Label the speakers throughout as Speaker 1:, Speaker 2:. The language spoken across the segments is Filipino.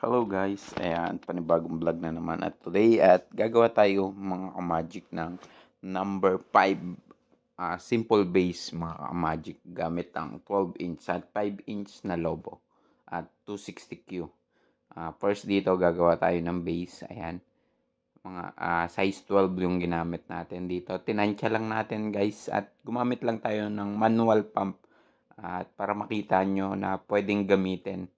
Speaker 1: Hello guys, ayan, panibagong vlog na naman at today at gagawa tayo mga magic ng number 5 simple base mga magic gamit ang 12 inch at 5 inch na lobo at 260Q. First dito gagawa tayo ng base, ayan, mga size 12 yung ginamit natin dito. Tinansya lang natin guys at gumamit lang tayo ng manual pump at para makita nyo na pwedeng gamitin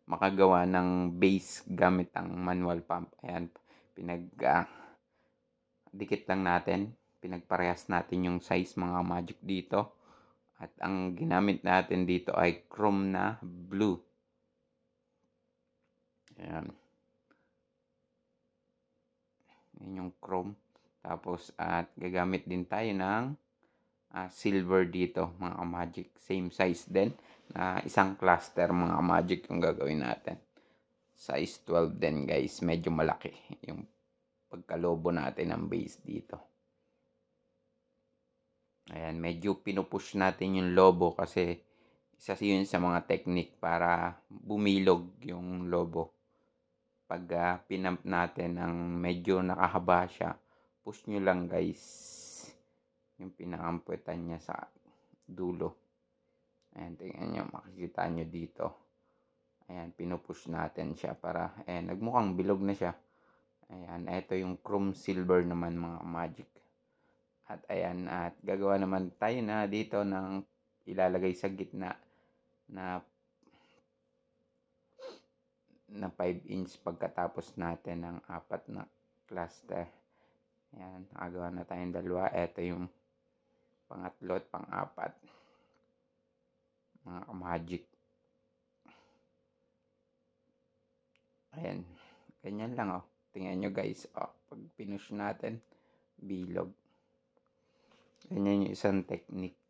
Speaker 1: makagawa ng base gamit ang manual pump. Ayan, dikit lang natin, pinagparehas natin yung size mga magic dito. At ang ginamit natin dito ay chrome na blue. Ayan. Ayan yung chrome. Tapos at gagamit din tayo ng silver dito mga magic. Same size din na isang cluster mga magic yung gagawin natin. Size 12 din guys, medyo malaki yung pagkalobo natin ng base dito. Ayan, medyo pinupush natin yung lobo kasi isa yun sa mga technique para bumilog yung lobo. Pag pinamp natin ang medyo nakahaba siya, push nyo lang guys yung pinakamputan niya sa dulo. Ayan, tingnan nyo, makikita nyo dito. Ayan, pinupush natin siya para, ayan, nagmukhang bilog na siya. Ayan, ito yung chrome silver naman mga magic. At ayan, at gagawa naman tayo na dito ng ilalagay sa gitna na 5 inch pagkatapos natin ng 4 na cluster. Ayan, nakagawa na tayong dalawa. Ito yung pangatlo at pang-4 mga magic. Ayan, ganyan lang oh. Tingnan nyo guys, oh, pag pinush natin, bilog. Ganyan yung isang technique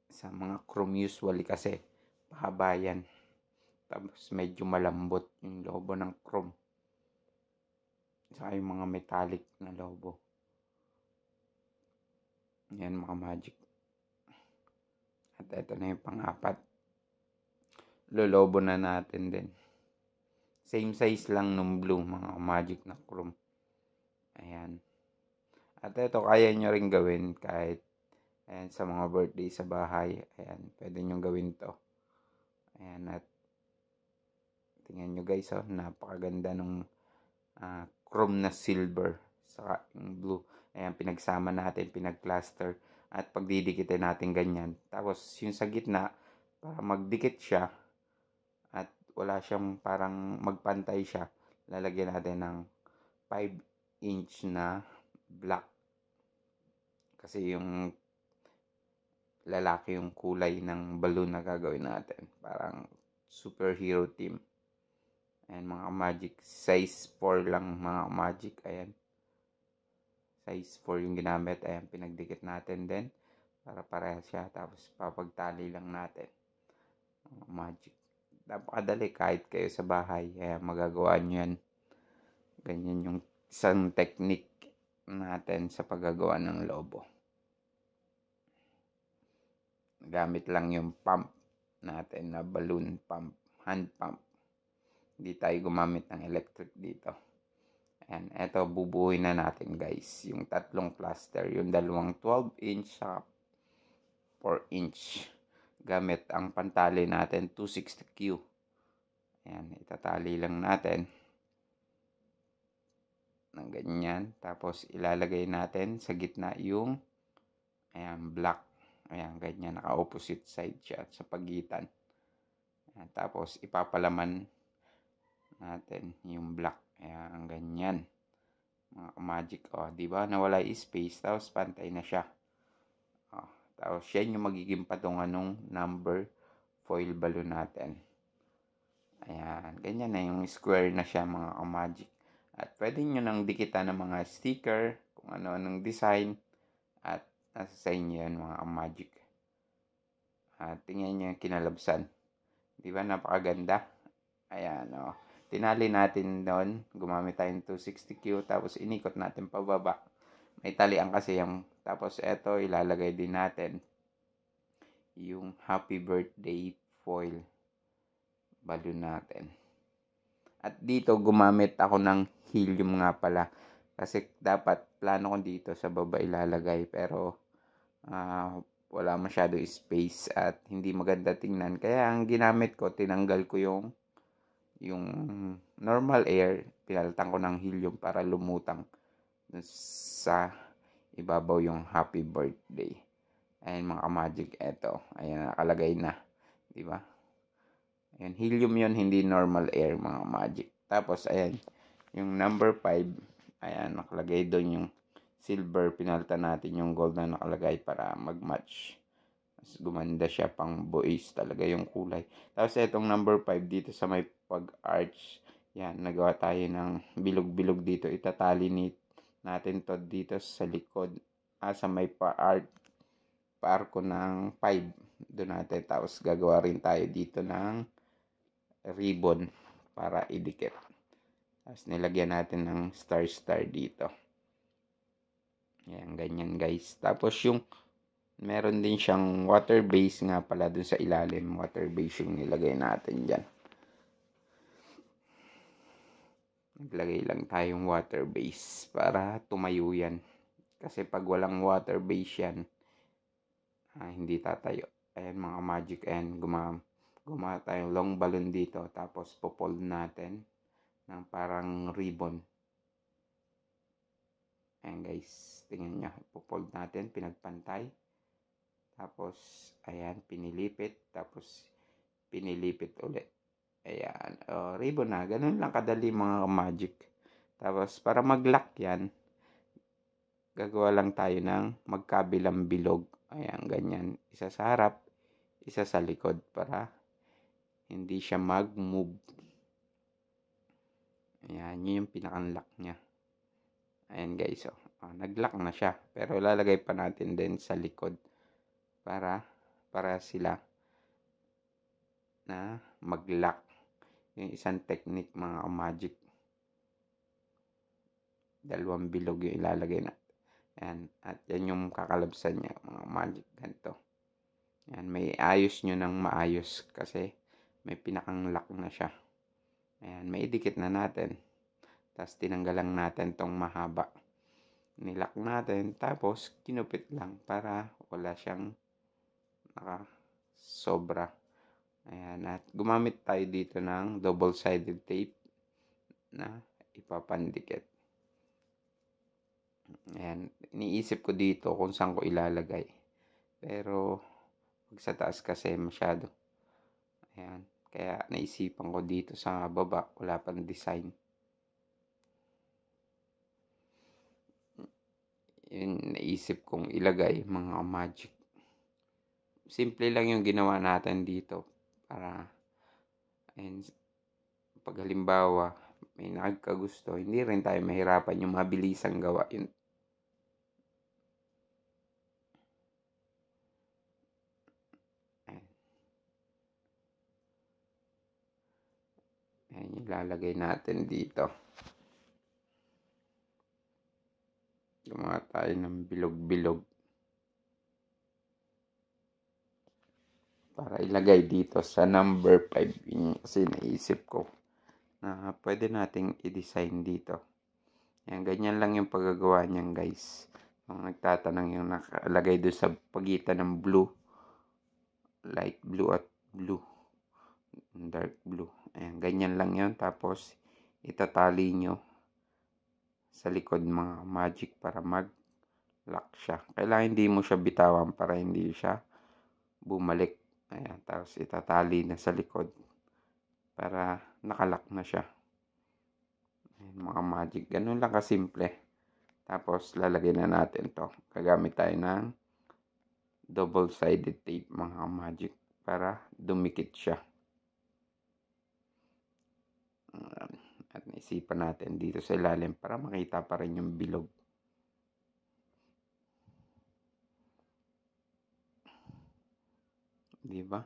Speaker 1: sa mga chrome usually kasi pahaba yan. Tapos medyo malambot yung lobo ng chrome. Saka yung mga metallic na lobo. Yan mga magic. At ito na yung pang-4. Lolobo na natin din. Same size lang nung blue mga magic na chrome. Ayan. At ito kaya nyo rin gawin kahit ayan, sa mga birthday sa bahay. Ayan, pwede nyo gawin to. Ayan, at tingnan nyo guys, oh, napakaganda nung chrome na silver saka yung blue. Ayan, pinagsama natin, pinag-cluster at pagdidikitin natin ganyan. Tapos yung sa gitna, para magdikit siya at wala siyang parang magpantay siya, lalagyan natin ng 5 inch na black. Kasi yung lalaki yung kulay ng balloon na gagawin natin. Parang superhero team. Ayan mga magic. Size 4 lang mga magic. Ayan. Size 4 yung ginamit. Ayan, pinagdikit natin din. Para pareha siya. Tapos papagtali lang natin. Mga magic. Napakadali kahit kayo sa bahay. Ayan, magagawa nyo yan. Ganyan yung isang technique natin sa paggagawa ng lobo. Gamit lang yung pump natin na balloon pump. Hand pump. Hindi tayo gumamit ng electric dito. Ayan, eto bubuuin na natin guys. Yung tatlong cluster, yung dalawang 12-inch sa 4-inch. Gamit ang pantali natin 260Q. Ayan, itatali lang natin ng ganyan. Tapos ilalagay natin sa gitna yung ayan, black. Ayan, ganyan, naka-opposite side siya sa pagitan. Ayan, tapos ipapalaman natin yung black. Ayan, ganyan. Mga magic, oh, di ba? Nawala yung space, tapos pantay na siya. Oh, tapos yan yung magiging patungan ng number foil balloon natin. Ayan, ganyan na yung square na siya mga magic. At pwede nyo nang dikitan ng mga sticker, kung ano-anong design, at nasa sa inyo yan mga magic. At tingnan nyo yung kinalabsan. Di ba napakaganda? Ayan, oh. Tinali natin doon, gumamit tayong 260Q, tapos inikot natin pababa. May talian kasi yung, tapos eto, ilalagay din natin yung happy birthday foil balloon natin. At dito gumamit ako ng helium nga pala. Kasi dapat plano ko dito sa baba ilalagay, pero wala masyado space at hindi maganda tingnan. Kaya ang ginamit ko, tinanggal ko yung normal air, pinalitan ko ng helium para lumutang sa ibabaw yung happy birthday. Ayan mga ka-magic, eto. Ayan, nakalagay na. Diba? Ayan, helium yun, hindi normal air mga magic. Tapos, ayan, yung number 5, ayan, nakalagay doon yung silver. Pinalitan natin yung gold na nakalagay para mag-match. Mas gumanda siya, pang boys talaga yung kulay. Tapos, itong number 5 dito sa may pag-arch. Yan, nagawa tayo ng bilog-bilog dito. Itatali natin to dito sa likod. Sa may pa-arco ng 5. Doon natin. Tapos, gagawa rin tayo dito ng ribbon para idikit. Tapos nilagyan natin ng star dito. Ayan, ganyan guys. Tapos yung meron din siyang water base nga pala dun sa ilalim. Water base yung nilagay natin dyan. Naglagay lang tayong water base para tumayo yan. Kasi pag walang water base yan, hindi tatayo. Ayan mga magic. Ayan, gumawa tayong long balloon dito. Tapos popold natin ng parang ribbon. Ayan guys, tingnan nyo. Ipofold natin, pinagpantay. Tapos, ayan, pinilipit. Tapos, pinilipit ulit. Ayan, ribbon na. Ganun lang kadali mga magic. Tapos, para mag-lock yan, gagawa lang tayo ng magkabilang bilog. Ayan, ganyan. Isa sa harap, isa sa likod para hindi siya mag-move. Ayan, yun yung pinaka-lock niya. Ayan guys, nag-lock na siya. Pero lalagay pa natin din sa likod para sila na mag-lock. Yung isang technique mga magic. Dalawang bilog yung ilalagay na. Ayan, at yan yung kakalabsan niya mga magic. Ganito. Ayan, may ayos nyo ng maayos kasi may pinakang lock na siya. Ayan, may idikit na natin. Tapos tinanggal lang natin tong mahaba. Nilock natin. Tapos kinupit lang para wala siyang sobra. Ayan. At gumamit tayo dito ng double-sided tape na ipapandikit. Ayan. Iniisip ko dito kung saan ko ilalagay. Pero pag sa taas kasi masyado. Ayan. Kaya naisipan ko dito sa baba. Wala pang design. Yun naisip kong ilagay mga magic. Simple lang yung ginawa natin dito para pag halimbawa may nagkagusto, hindi rin tayo mahirapan yung mabilisang gawa yun. Ayan, ilalagay natin dito. Gumawa tayo ng bilog-bilog para ilagay dito sa number 5. Yun kasi naisip ko na pwede nating i-design dito. Ayan, ganyan lang yung paggagawa niyan guys. Kung nagtatanong yung nakalagay doon sa pagitan ng blue, light blue at blue, dark blue. Ayan, ganyan lang yun. Tapos itatali nyo sa likod mga magic para mag-lock siya. Kailangan hindi mo siya bitawan para hindi siya bumalik. Ayan, tapos itatali na sa likod para nakalock na siya. Ayan, mga magic. Ganun lang kasimple. Tapos lalagay na natin to. Gagamit tayo ng double-sided tape mga magic para dumikit siya. At naisipan natin dito sa ilalim para makita pa rin yung bilog. Diba?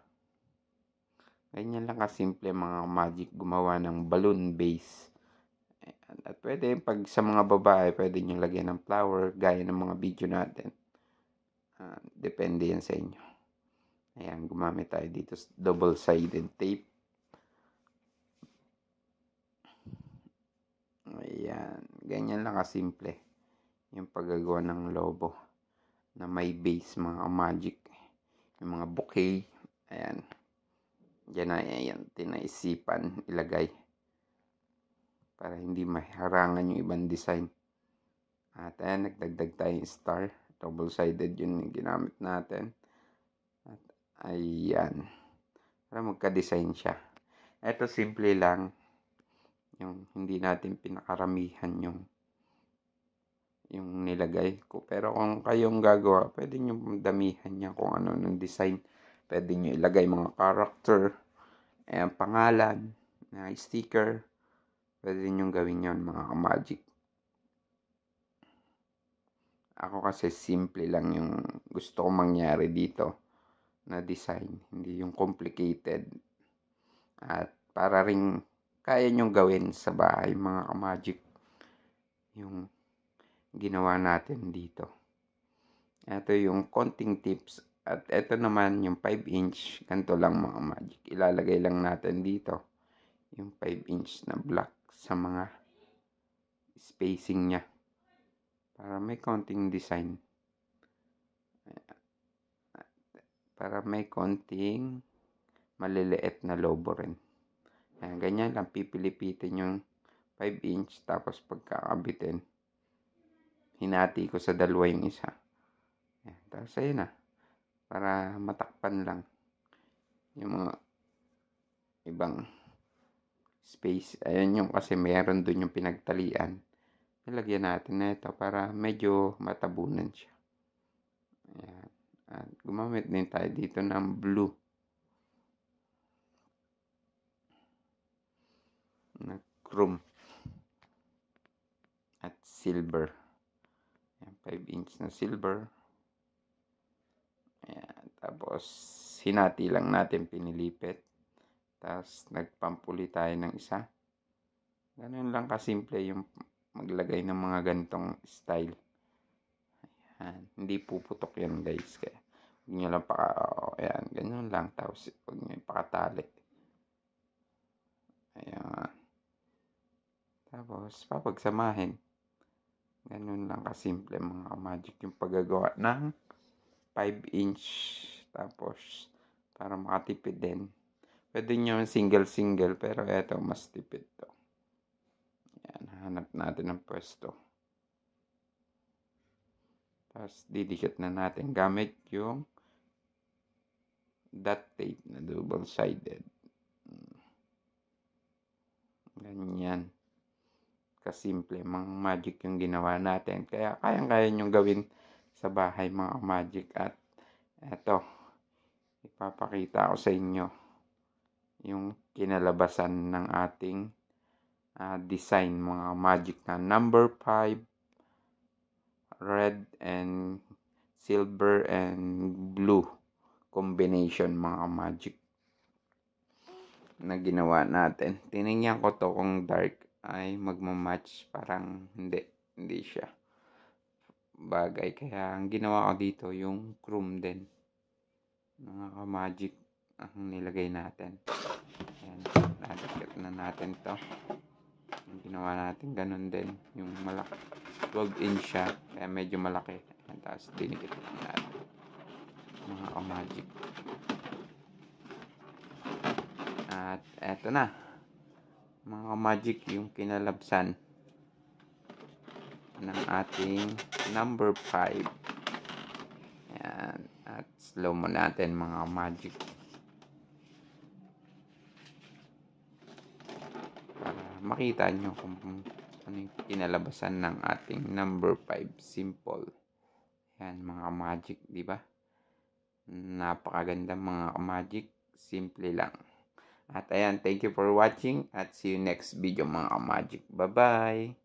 Speaker 1: Ganyan lang kasimple mga magic gumawa ng balloon base. At pwede pag sa mga babae, pwede nyo lagyan ng flower gaya ng mga video natin. Depende yan sa inyo. Ayan, gumamit tayo dito double-sided tape. Ganyan lang kasimple yung paggagawa ng lobo na may base, mga magic. Yung mga bouquet, ayan. Diyan na yan, tinaisipan ilagay para hindi maharangan yung ibang design. At ayan, nagdagdag tayong star. Double-sided yun yung ginamit natin. At ayan, para magka-design siya. Ito simple lang, yung hindi natin pinakaramihan yung nilagay ko. Pero kung kayong gagawa, pwede nyo damihan niya kung ano ng design. Pwede nyo ilagay mga character, ayan, pangalan, na sticker. Pwede nyo gawin yon, mga ka-magic. Ako kasi simple lang yung gusto kong mangyari dito na design. Hindi yung complicated. At para ring kaya nyo gawin sa bahay, mga ka-magic, yung ginawa natin dito. Ito yung konting tips. At ito naman yung 5 inch. Ganito lang, mga magic. Ilalagay lang natin dito yung 5 inch na block sa mga spacing niya para may konting design, para may konting maliliit na lobo rin. Ayan, ganyan lang, pipilipitin yung 5 inch, tapos pagkakabitin, hinati ko sa dalawa yung isa. Ayan, tapos ayun na, para matakpan lang yung mga ibang space. Ayan yung kasi meron dun yung pinagtalian. Nilagyan natin na ito para medyo matabunan siya. Ayan. At gumamit din tayo dito ng blue na chrome at silver. Ayan, 5 inch na silver. Ayan. Tapos hinati lang natin, pinilipit. Tapos nagpampuli tayo ng isa. Ganun lang kasimple yung maglagay ng mga gantong style. Ayan. Hindi puputok yan, guys. Kaya huwag nyo lang ayan, ganyan lang. Tapos huwag nyo pakatali. Ayan. Tapos papagsamahin. Ganun lang kasimple, mga magic, yung paggagawa ng 5 inch. Tapos para makatipid din. Pwede nyo single, pero eto mas tipid to. Ayan, hanap natin ang pwesto. Tapos didikit na natin gamit yung dot tape na double-sided. Ganyan kasimple, mga magic yung ginawa natin. Kaya kayang-kaya nyo gawin sa bahay, mga magic. At eto, ipapakita ko sa inyo yung kinalabasan ng ating design, mga magic, na number 5, red and silver and blue combination, mga magic, na ginawa natin. Tinignan ko to kung dark ay magmamatch. Parang hindi siya bagay. Kaya ang ginawa ko dito yung chrome din, mga magic, ang nilagay natin. Ayan, nadikit na natin to. Ang ginawa natin ganun din, yung malaki, 12 inch siya, kaya medyo malaki. Ayan, tapos dinikit lang natin, mga magic. At eto na, mga magic, yung kinalabsan ng ating number 5. Ayan, at slow mo natin, mga magic, para makita nyo kung ano yung kinalabasan ng ating number 5. Simple. Ayan, mga magic, di ba? Napakaganda, mga magic. Simple lang. At ayan, thank you for watching at see you next video, mga magic. Bye-bye!